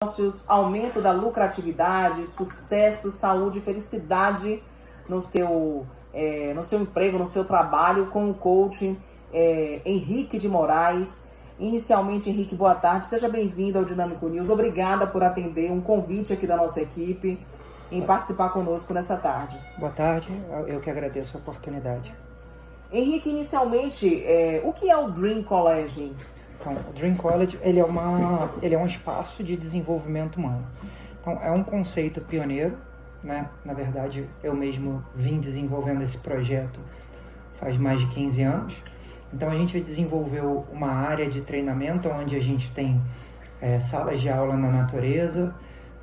negócios, aumento da lucratividade, sucesso, saúde, felicidade no seu emprego, no seu trabalho com o coach Henrique de Moraes. Inicialmente, Henrique, boa tarde, seja bem-vindo ao Dinâmico News. Obrigada por atender um convite aqui da nossa equipe em participar conosco nessa tarde. Boa tarde, eu que agradeço a oportunidade. Henrique, inicialmente, o que é o Dream College? Então, o Dream College ele é um espaço de desenvolvimento humano. Então, é um conceito pioneiro, né? Na verdade, eu mesmo vim desenvolvendo esse projeto faz mais de 15 anos. Então, a gente desenvolveu uma área de treinamento onde a gente tem salas de aula na natureza,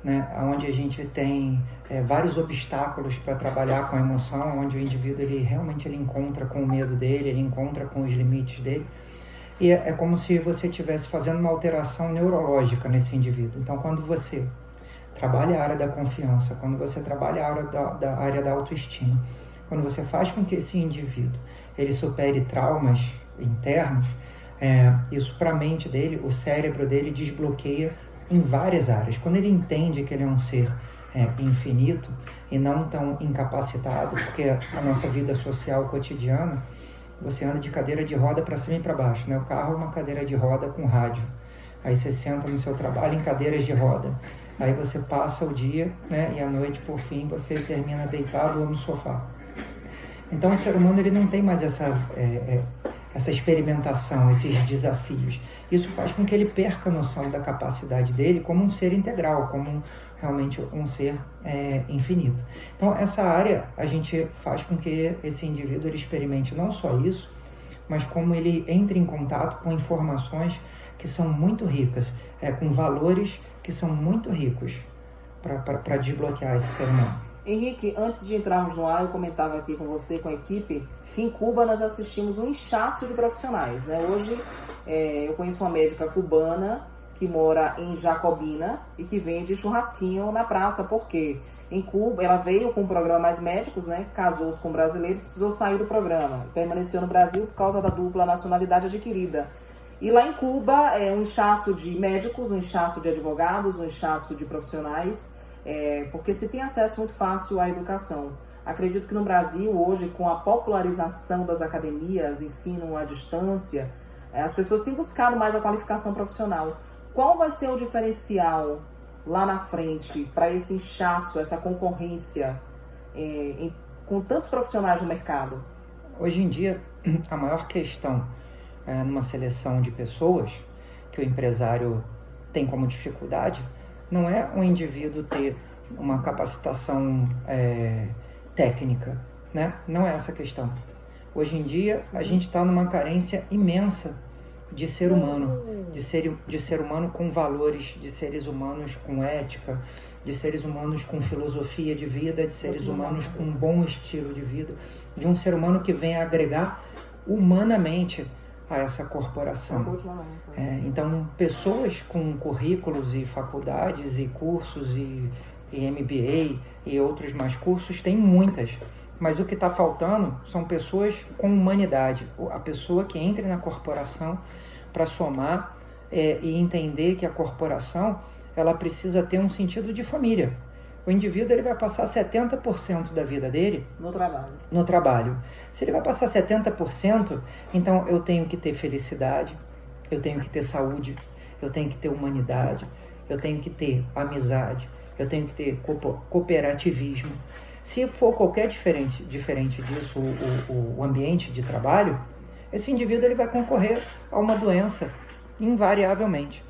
né? Onde a gente tem vários obstáculos para trabalhar com a emoção, onde o indivíduo ele realmente encontra com o medo dele, ele encontra com os limites dele. E é como se você estivesse fazendo uma alteração neurológica nesse indivíduo. Então, quando você trabalha a área da confiança, quando você trabalha a área da autoestima, quando você faz com que esse indivíduo ele supere traumas internos, isso para a mente dele, o cérebro dele desbloqueia em várias áreas. Quando ele entende que ele é um ser infinito e não tão incapacitado, porque a nossa vida social cotidiana, você anda de cadeira de roda para cima e para baixo, né? O carro é uma cadeira de roda com rádio. Aí você senta no seu trabalho em cadeiras de roda. Aí você passa o dia, né? E à noite, por fim, você termina deitado ou no sofá. Então o ser humano ele não tem mais essa experimentação, esses desafios. Isso faz com que ele perca a noção da capacidade dele como um ser integral, como realmente um ser infinito. Então, essa área, a gente faz com que esse indivíduo ele experimente não só isso, mas como ele entre em contato com informações que são muito ricas, com valores que são muito ricos para desbloquear esse ser humano. Henrique, antes de entrarmos no ar, eu comentava aqui com você, com a equipe, que em Cuba nós assistimos um inchaço de profissionais, né? Hoje, eu conheço uma médica cubana que mora em Jacobina e que vende churrasquinho na praça, porque em Cuba ela veio com o programa Mais Médicos, né? Casou-se com um brasileiro, precisou sair do programa, permaneceu no Brasil por causa da dupla nacionalidade adquirida. E lá em Cuba é um inchaço de médicos, um inchaço de advogados, um inchaço de profissionais, porque se tem acesso muito fácil à educação. Acredito que no Brasil hoje, com a popularização das academias, ensino à distância, as pessoas têm buscado mais a qualificação profissional. Qual vai ser o diferencial lá na frente para esse inchaço, essa concorrência com tantos profissionais no mercado? Hoje em dia, a maior questão numa seleção de pessoas que o empresário tem como dificuldade não é o indivíduo ter uma capacitação técnica, né? Não é essa a questão. Hoje em dia, a gente está numa carência imensa de ser humano, de ser humano com valores, de seres humanos com ética, de seres humanos com filosofia de vida, de seres humanos com um bom estilo de vida, de um ser humano que venha agregar humanamente a essa corporação. Então, pessoas com currículos e faculdades e cursos e MBA e outros mais cursos, tem muitas. Mas o que está faltando são pessoas com humanidade. A pessoa que entre na corporação para somar e entender que a corporação ela precisa ter um sentido de família. O indivíduo ele vai passar 70% da vida dele no trabalho. Se ele vai passar 70%, então eu tenho que ter felicidade, eu tenho que ter saúde, eu tenho que ter humanidade, eu tenho que ter amizade, eu tenho que ter cooperativismo. Se for qualquer diferente disso, o ambiente de trabalho, esse indivíduo ele vai concorrer a uma doença, invariavelmente.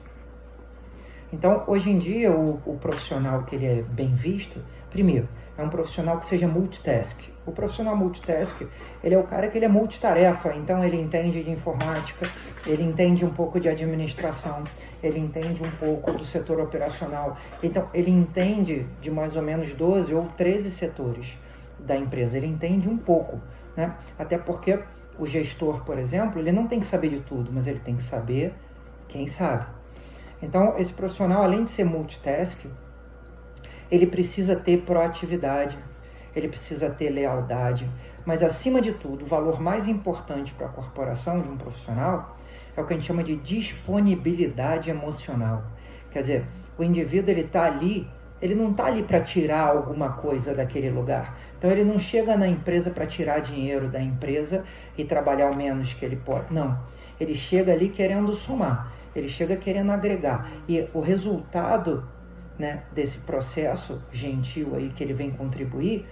Então, hoje em dia, o profissional que ele é bem visto, primeiro, é um profissional que seja multitask. O profissional multitask, ele é o cara que ele é multitarefa, então ele entende de informática, ele entende um pouco de administração, ele entende um pouco do setor operacional, então ele entende de mais ou menos 12 ou 13 setores da empresa, ele entende um pouco, né? Até porque o gestor, por exemplo, ele não tem que saber de tudo, mas ele tem que saber quem sabe. Então, esse profissional, além de ser multitask, ele precisa ter proatividade, ele precisa ter lealdade, mas acima de tudo, o valor mais importante para a corporação de um profissional é o que a gente chama de disponibilidade emocional. Quer dizer, O indivíduo, ele está ali, ele não está ali para tirar alguma coisa daquele lugar. Então ele não chega na empresa para tirar dinheiro da empresa e trabalhar o menos que ele pode. Não, ele chega ali querendo somar, ele chega querendo agregar. E o resultado, né, desse processo gentil aí que ele vem contribuir,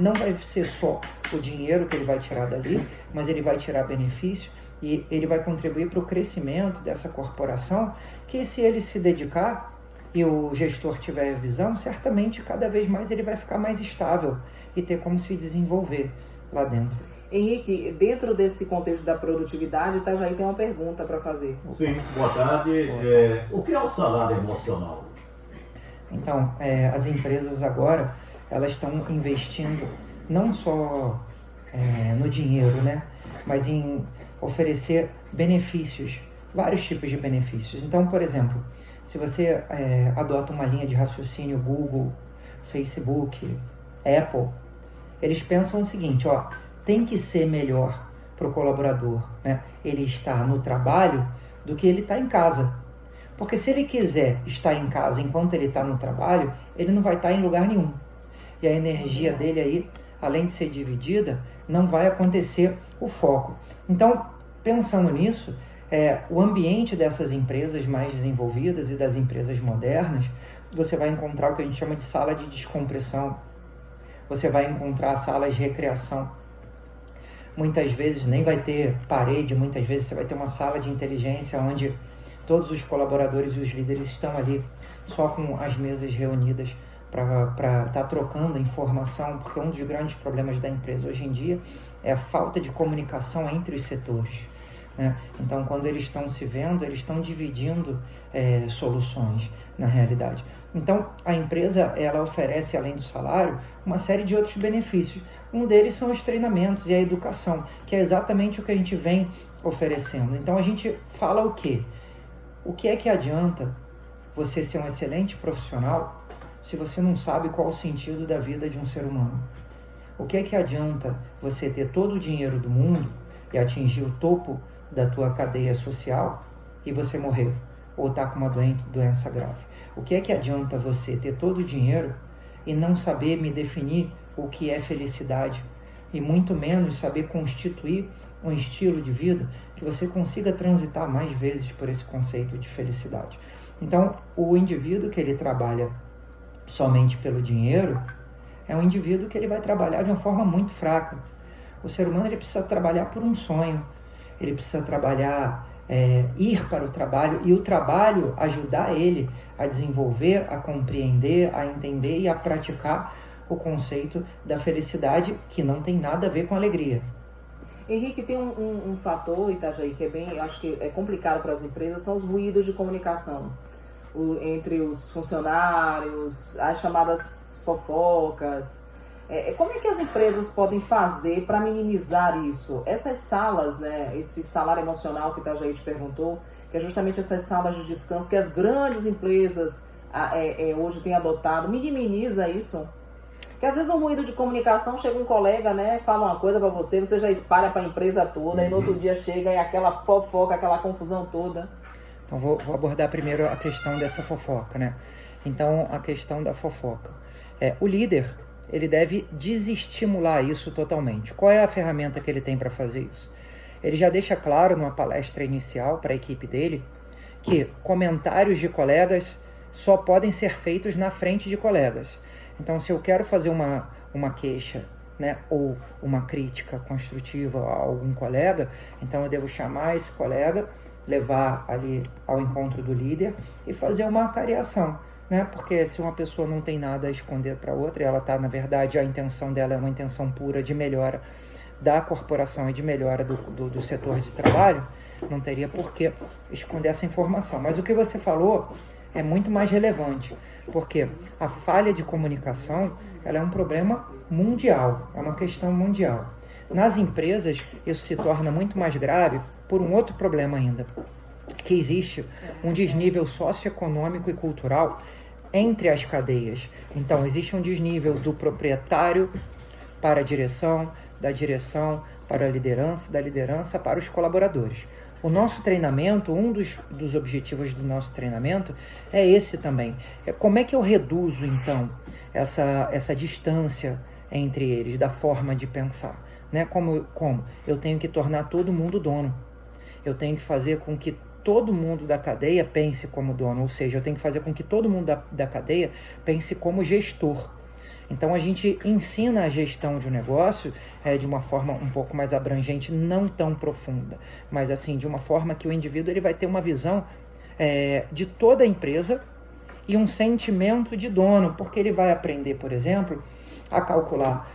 não vai ser só o dinheiro que ele vai tirar dali, mas ele vai tirar benefício e ele vai contribuir para o crescimento dessa corporação, que se ele se dedicar e o gestor tiver visão, certamente cada vez mais ele vai ficar mais estável e ter como se desenvolver lá dentro. Henrique, dentro desse contexto da produtividade, Itajaí tem uma pergunta para fazer. Sim, boa tarde. O que é o salário emocional? Então, as empresas agora, elas estão investindo não só no dinheiro, né, mas em oferecer benefícios, vários tipos de benefícios. Então, por exemplo, se você adota uma linha de raciocínio Google, Facebook, Apple, eles pensam o seguinte, tem que ser melhor para o colaborador, né, ele estar no trabalho do que ele estar em casa. Porque se ele quiser estar em casa enquanto ele está no trabalho, ele não vai estar em lugar nenhum. E a energia dele aí, além de ser dividida, não vai acontecer o foco. Então, pensando nisso, o ambiente dessas empresas mais desenvolvidas e das empresas modernas, você vai encontrar o que a gente chama de sala de descompressão. Você vai encontrar salas de recreação. Muitas vezes nem vai ter parede, muitas vezes você vai ter uma sala de inteligência onde todos os colaboradores e os líderes estão ali só com as mesas reunidas para estar trocando informação, porque um dos grandes problemas da empresa hoje em dia é a falta de comunicação entre os setores, né? Então, quando eles estão se vendo, eles estão dividindo soluções na realidade. Então, a empresa, ela oferece, além do salário, uma série de outros benefícios. Um deles são os treinamentos e a educação, que é exatamente o que a gente vem oferecendo. Então, a gente fala o quê? O que é que adianta você ser um excelente profissional se você não sabe qual o sentido da vida de um ser humano? O que é que adianta você ter todo o dinheiro do mundo e atingir o topo da tua cadeia social e você morrer ou estar com uma doença grave? O que é que adianta você ter todo o dinheiro e não saber me definir o que é felicidade e muito menos saber constituir um estilo de vida que você consiga transitar mais vezes por esse conceito de felicidade? Então, o indivíduo que ele trabalha somente pelo dinheiro é um indivíduo que ele vai trabalhar de uma forma muito fraca. O ser humano, ele precisa trabalhar por um sonho, ele precisa trabalhar, ir para o trabalho e o trabalho ajudar ele a desenvolver, a compreender, a entender e a praticar o conceito da felicidade, que não tem nada a ver com alegria. Henrique, tem um fator, Itajaí, que eu acho que é complicado para as empresas, são os ruídos de comunicação entre os funcionários, as chamadas fofocas. Como é que as empresas podem fazer para minimizar isso? Essas salas, né, esse salário emocional que Itajaí te perguntou, que é justamente essas salas de descanso que as grandes empresas hoje têm adotado, minimiza isso? Porque às vezes um ruído de comunicação, chega um colega, né, fala uma coisa para você, você já espalha para a empresa toda, e no outro dia chega e aquela fofoca, aquela confusão toda. Então vou abordar primeiro a questão dessa fofoca, né? Então, a questão da fofoca. O líder, ele deve desestimular isso totalmente. Qual é a ferramenta que ele tem para fazer isso? Ele já deixa claro numa palestra inicial para a equipe dele que comentários de colegas só podem ser feitos na frente de colegas. Então, se eu quero fazer uma queixa, né, ou uma crítica construtiva a algum colega, então eu devo chamar esse colega, levar ali ao encontro do líder e fazer uma cariação, né? Porque se uma pessoa não tem nada a esconder para outra, ela está, na verdade, a intenção dela é uma intenção pura de melhora da corporação e de melhora do setor de trabalho, não teria por que esconder essa informação. Mas o que você falou é muito mais relevante, porque a falha de comunicação, ela é um problema mundial, é uma questão mundial. Nas empresas, isso se torna muito mais grave por um outro problema ainda, que existe um desnível socioeconômico e cultural entre as cadeias. Então, existe um desnível do proprietário para a direção, da direção para a liderança, da liderança para os colaboradores. O nosso treinamento, um dos objetivos do nosso treinamento é esse também. Como é que eu reduzo, então, essa distância entre eles, da forma de pensar? Né? Como? Eu tenho que tornar todo mundo dono. Eu tenho que fazer com que todo mundo da cadeia pense como dono, ou seja, eu tenho que fazer com que todo mundo da cadeia pense como gestor. Então a gente ensina a gestão de um negócio de uma forma um pouco mais abrangente, não tão profunda, mas assim, de uma forma que o indivíduo ele vai ter uma visão de toda a empresa e um sentimento de dono, porque ele vai aprender, por exemplo, a calcular,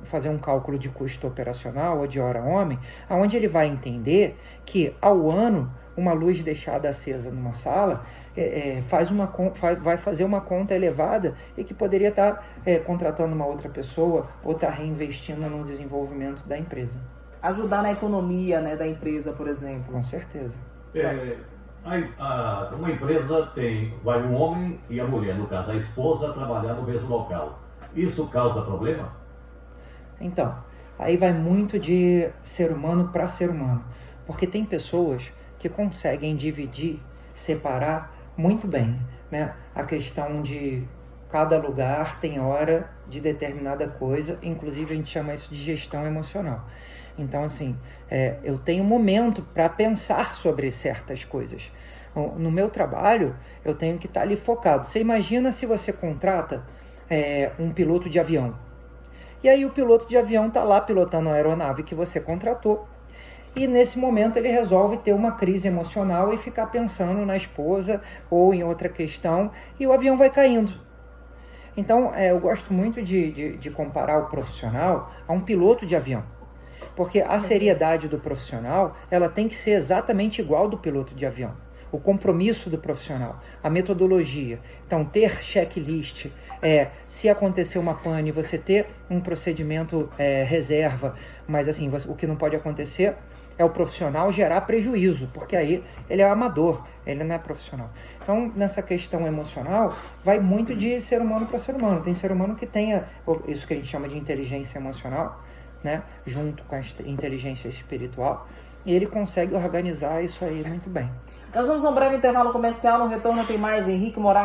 fazer um cálculo de custo operacional ou de hora homem, onde ele vai entender que ao ano uma luz deixada acesa numa sala vai fazer uma conta elevada e que poderia estar contratando uma outra pessoa ou estar reinvestindo no desenvolvimento da empresa. Ajudar na economia, né, da empresa, por exemplo. Com certeza. Uma empresa vai um homem e a mulher, no caso a esposa, trabalhar no mesmo local. Isso causa problema? Então, aí vai muito de ser humano para ser humano, porque tem pessoas que conseguem dividir, separar muito bem, né? A questão de cada lugar tem hora de determinada coisa, inclusive a gente chama isso de gestão emocional. Então, assim, eu tenho momento para pensar sobre certas coisas. No meu trabalho, eu tenho que estar ali focado. Você imagina se você contrata um piloto de avião. E aí o piloto de avião está lá pilotando a aeronave que você contratou. E nesse momento ele resolve ter uma crise emocional e ficar pensando na esposa ou em outra questão e o avião vai caindo. Então eu gosto muito de comparar o profissional a um piloto de avião. Porque a seriedade do profissional ela tem que ser exatamente igual do piloto de avião. O compromisso do profissional, a metodologia. Então, ter checklist, se acontecer uma pane, você ter um procedimento reserva, mas assim, o que não pode acontecer é o profissional gerar prejuízo, porque aí ele é amador, ele não é profissional. Então, nessa questão emocional, vai muito de ser humano para ser humano. Tem ser humano que tenha isso que a gente chama de inteligência emocional, né, junto com a inteligência espiritual, e ele consegue organizar isso aí muito bem. Nós vamos a um breve intervalo comercial. No retorno tem mais Henrique Moraes.